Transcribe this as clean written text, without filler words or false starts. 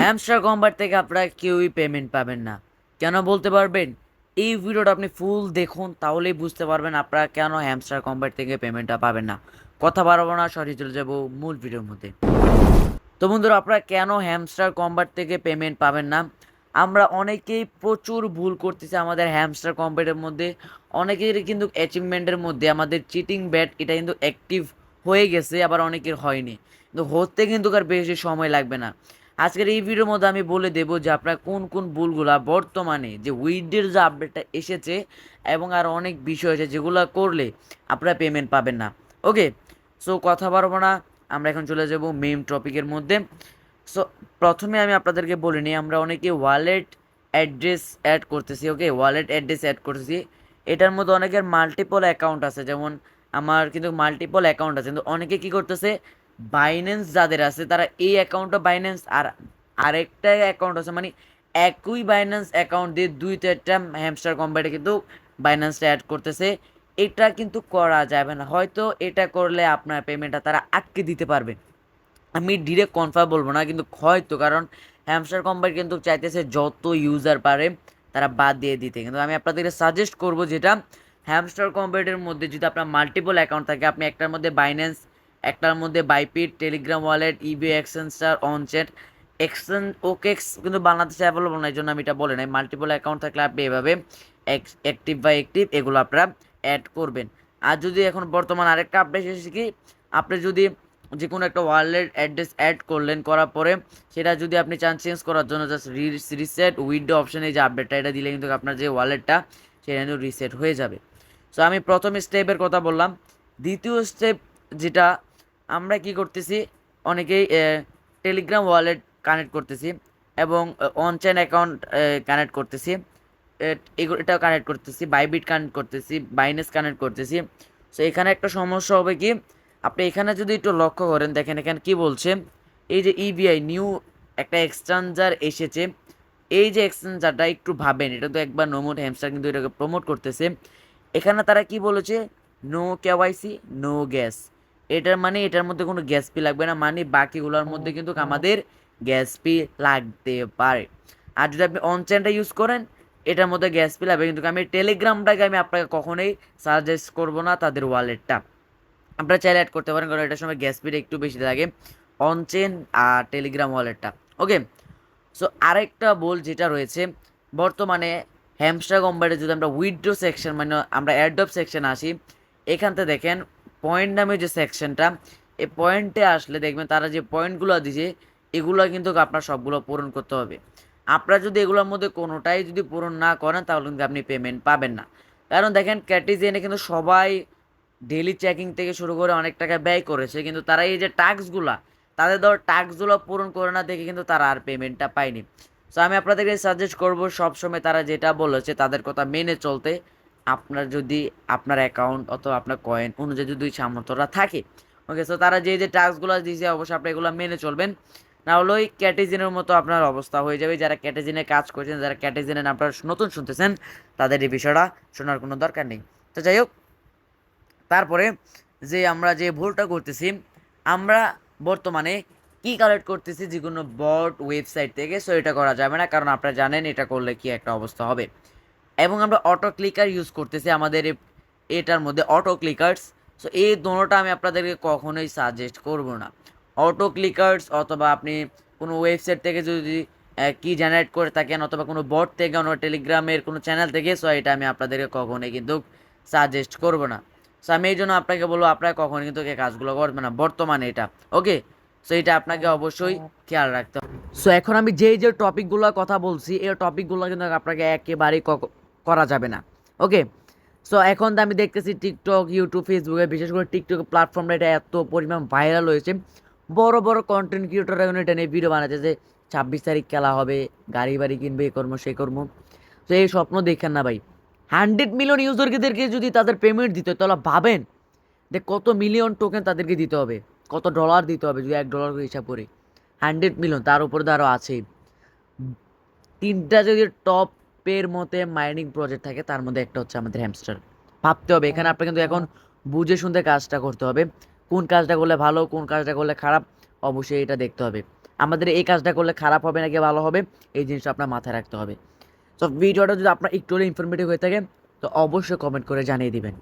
Hamster কম্বার থেকে আপনারা কেউই পেমেন্ট পাবেন না। কেন বলতে পারবেন? এই ভিডিওটা আপনি ফুল দেখুন, তাহলেই বুঝতে পারবেন আপনারা কেন হ্যামস্টার কম্বার থেকে পেমেন্টটা পাবেন না। কথা বাড়াবো না, সরাসরি চলে যাব মূল ভিডিওর মধ্যে। তো বন্ধুরা, আপনারা কেন হ্যামস্টার কম্বার থেকে পেমেন্ট পাবেন না? আমরা অনেকেই প্রচুর ভুল করতেছি আমাদের হ্যামস্টার কম্বাটের মধ্যে। অনেকের কিন্তু অ্যাচিভমেন্টের মধ্যে আমাদের চিটিং ব্যাট এটা কিন্তু অ্যাক্টিভ হয়ে গেছে, আবার অনেকের হয়নি, কিন্তু হতে কিন্তু আর বেশি সময় লাগবে না। আজকের এই ভিডিওর মধ্যে আমি বলে দেবো যে আপনারা কোন কোন ভুলগুলা বর্তমানে যে উইডের যে আপডেটটা এসেছে এবং আর অনেক বিষয় আছে যেগুলো করলে আপনারা পেমেন্ট পাবেন না। ওকে, সো কথা বাড়বো না, আমরা এখন চলে যাব মেইন টপিকের মধ্যে। সো প্রথমে আমি আপনাদেরকে বলে নিই, আমরা অনেকে ওয়ালেট অ্যাড্রেস অ্যাড করতেছি। ওকে, ওয়ালেট অ্যাড্রেস অ্যাড করতেছি। এটার মধ্যে অনেকের মাল্টিপল অ্যাকাউন্ট আছে, যেমন আমার কিন্তু মাল্টিপল অ্যাকাউন্ট আছে, কিন্তু অনেকে কি করতেছে, বাইন্যান্স যাদের আছে তারা এই অ্যাকাউন্টটা বাইন্যান্স আর আরেকটা অ্যাকাউন্ট আছে, মানে একই বাইন্যান্স অ্যাকাউন্ট দিয়ে দুই চারটা হ্যামস্টার কম্বাইনে কিন্তু বাইন্যান্সটা অ্যাড করতেছে। এটা কিন্তু করা যাবে না। হয়তো এটা করলে আপনার পেমেন্টটা তারা আটকে দিতে পারবে, আমি ডিরেক্ট কনফার্ম বলবো না, কিন্তু হয়তো, কারণ হ্যামস্টার কম্বাইন কিন্তু চাইতেছে যত ইউজার পারে তারা বাদ দিয়ে দিতে। কিন্তু আমি আপনাদেরকে সাজেস্ট করব যেটা, হ্যামস্টার কম্বাইনের মধ্যে যদি আপনার মাল্টিপল অ্যাকাউন্ট থাকে, আপনি একটার মধ্যে বাইন্যান্স, একটার মধ্যে বাইপিট, টেলিগ্রাম ওয়ালেট, ইবি এক্সচেঞ্জার, অনচ্যাট, এক্সচেঞ্জ, ওকেক্স কিন্তু বাংলাদেশে অ্যাভেলেবল না, এই জন্য আমি এটা বলে নাই। মাল্টিপল অ্যাকাউন্ট থাকলে আপনি এভাবে অ্যাক্টিভ বা অ্যাক্টিভ এগুলো আপনারা অ্যাড করবেন। আর যদি এখন বর্তমান আরেকটা আপডেট এসেছে কি, আপনি যদি যে কোনো একটা ওয়ালেট অ্যাড্রেস অ্যাড করলেন, করার পরে সেটা যদি আপনি চান চেঞ্জ করার জন্য, জাস্ট রিসেট উইথড্র অপশানে যে আপডেটটা এটা দিলে কিন্তু আপনার যে ওয়ালেটটা সেটা কিন্তু রিসেট হয়ে যাবে। সো আমি প্রথম স্টেপের কথা বললাম। দ্বিতীয় স্টেপ যেটা, আমরা কি করতেছি, অনেকেই টেলিগ্রাম ওয়ালেট কানেক্ট করতেছি এবং অনচেন অ্যাকাউন্ট কানেক্ট করতেছি, এটাও কানেক্ট করতেছি, বাইবিট কানেক্ট করতেছি, বাইনেস কানেক্ট করতেছি। সো এখানে একটা সমস্যা হবে কি, আপনি এখানে যদি একটু লক্ষ্য করেন, দেখেন এখানে কি বলছে, এই যে ইবিআই নিউ একটা এক্সচেঞ্জার এসেছে। এই যে এক্সচেঞ্জারটা একটু ভাবেন, এটা তো একবার নোমোড হ্যামস্টার কিন্তু এটাকে প্রমোট করতেছে। এখানে তারা কি বলেছে, নো কেওয়াইসি নো গ্যাস। এটার মানে এটার মধ্যে কোনো গ্যাস ফি লাগবে না, মানে বাকিগুলোর মধ্যে কিন্তু আমাদের গ্যাস ফি লাগতে পারে। আর যদি আপনি অনচেনটা ইউজ করেন, এটার মধ্যে গ্যাস ফি লাগবে, কিন্তু আমি টেলিগ্রামটাকে আমি আপনাকে কখনোই সাজেস্ট করবো না, তাদের ওয়ালেটটা আপনারা চাইলে অ্যাড করতে পারেন, কারণ এটার সময় গ্যাস ফিটা একটু বেশি লাগে, অনচেন আর টেলিগ্রাম ওয়ালেটটা। ওকে, সো আরেকটা বল যেটা রয়েছে বর্তমানে হ্যামস্টার কম্বাইনে, যদি আমরা উইথড্র সেকশন মানে আমরা অ্যাডপ সেকশন আসি, এখানতে দেখেন পয়েন্ট নামে যে সেকশনটা, এই পয়েন্টে আসলে দেখবেন তারা যে পয়েন্টগুলো দিছে এগুলো কিন্তু আপনার সবগুলো পূরণ করতে হবে। আপনারা যদি এগুলোর মধ্যে কোনোটাই যদি পূরণ না করেন তাহলে কিন্তু আপনি পেমেন্ট পাবেন না। কারণ দেখেন ক্যাটিজেনে কিন্তু সবাই ডেলি চেকিং থেকে শুরু করে অনেক টাকা ব্যয় করেছে, কিন্তু তারা এই যে টাস্কগুলা, তাদের ধর টাস্কগুলো পূরণ করে না দেখে কিন্তু তারা আর পেমেন্টটা পায়নি। সো আমি আপনাদেরকে সাজেস্ট করব সবসময় তারা যেটা বলেছে তাদের কথা মেনে চলতে। আপনার যদি আপনার অ্যাকাউন্ট অথবা আপনার কয়েন অনুযায়ী যদি সামর্থ্যটা থাকে, ওকে, সো তারা যে যে টাস্কগুলো দিয়েছে অবশ্যই আপনি এগুলো মেনে চলবেন, না হলে ওই ক্যাটেজিনের মতো আপনার অবস্থা হয়ে যাবে। যারা ক্যাটেজিনে কাজ করছেন, যারা ক্যাটেজিনের আপনারা নতুন শুনতেছেন, তাদের এই বিষয়টা শোনার কোনো দরকার নেই। তো যাই হোক, তারপরে যে আমরা যে ভুলটা করতেছি, আমরা বর্তমানে কি কালেক্ট করতেছি যে কোনো বট ওয়েবসাইট থেকে। সো এটা করা যাবে না, কারণ আপনারা জানেন এটা করলে কি একটা অবস্থা হবে। এবং আমরা অটো ক্লিকার ইউজ করতেছি আমাদের এটার মধ্যে, অটো ক্লিকার্স। সো এই দোনোটা আমি আপনাদেরকে কখনোই সাজেস্ট করব না। অটো ক্লিকার্স অথবা আপনি কোনো ওয়েবসাইট থেকে যদি কি জেনারেট করে থাকেন, অথবা কোনো বট থেকে, অন্য টেলিগ্রামের কোনো চ্যানেল থেকে, সো এটা আমি আপনাদেরকে কখনোই কিন্তু সাজেস্ট করব না। সো আমি এই জন্য আপনাকে বলবো আপনারা কখনোই কিন্তু এই কাজগুলো করবেন না বর্তমানে এটা। ওকে, সো এটা আপনাকে অবশ্যই খেয়াল রাখতে হবে। সো এখন আমি যেই যে টপিকগুলোর কথা বলছি, এই টপিকগুলো কিন্তু আপনাকে একেবারেই করা যাবে না। ওকে, সো এখন তো আমি দেখতেছি টিকটক, ইউটিউব, ফেসবুকে, বিশেষ করে টিকটক প্ল্যাটফর্মটা এটা এত পরিমাণ ভাইরাল হয়েছে, বড় বড় কন্টেন্ট ক্রিয়েটররা এখন এটা নিয়ে ভিডিও বানাচ্ছে যে 26 তারিখ খেলা হবে, গাড়ি বাড়ি কিনবে, এই কর্ম সেই কর্ম। তো এই স্বপ্ন দেখেন না ভাই। 100 মিলিয়ন ইউজারদেরকে যদি তাদের পেমেন্ট দিতে হয়, তাহলে ভাবেন যে কত মিলিয়ন টোকেন তাদেরকে দিতে হবে, কত ডলার দিতে হবে যদি $1 হিসাব করি। 100 মিলিয়ন, তার উপরে তো আরও আছেই। তিনটা যদি টপের মধ্যে মাইনিং প্রজেক্ট থাকে, তার মধ্যে একটা হচ্ছে আমাদের হ্যামস্টার। ভাবতে হবে এখানে, আপনার কিন্তু এখন বুঝে শুনতে কাজটা করতে হবে, কোন কাজটা করলে ভালো, কোন কাজটা করলে খারাপ, অবশ্যই এটা দেখতে হবে। আমাদের এই কাজটা করলে খারাপ হবে নাকি ভালো হবে, এই জিনিসটা আপনার মাথায় রাখতে হবে। তো ভিডিওটা যদি আপনার একটু হলে ইনফরমেটিভ হয়ে থাকে তো অবশ্যই কমেন্ট করে জানিয়ে দিবেন।